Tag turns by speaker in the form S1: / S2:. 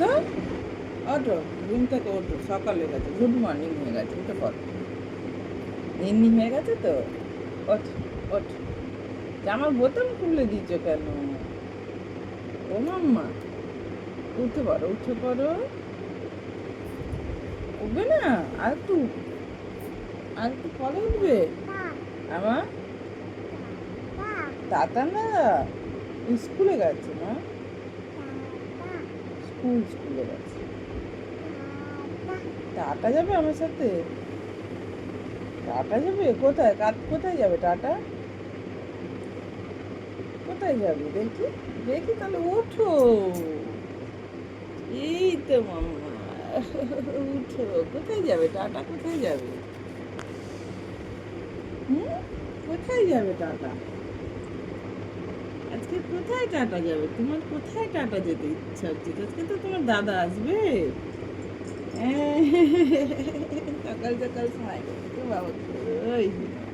S1: তো ওঠো, ঘুম থেকে ওঠো, সকাল হয়ে গেছে, গুড মর্নিং হয়ে গেছে, উঠে পড়ো। এমনি হয়ে গেছে তো, ওঠ, ওঠ। জামার বোতাম খুলে দিচ্ছ কেন? ও মাম্মা, উঠে পড়ো, উঠে পড়ো। উঠবে না? আর একটু পরে উঠবে। আমার দাদা না স্কুলে গেছে, মা স্কুলে গেছে। টাটা যাবে আমার সাথে? টাটা যাবে? কোথায় কোথায় যাবে টাটা? কোথায় যাবে দেখি? দেখি তাহলে ওঠো। এই তো মাম্মা, উঠো। কোথায় যাবে টাটা? কোথায় যাবে? হুম, কোথায় যাবে টাটা? আজকে কোথায় টাটা যাবে? তোমার কোথায় টাটা যেতে ইচ্ছা হচ্ছে? আজকে তো তোমার দাদা আসবে। সকাল সকাল সময় বাবা, ওই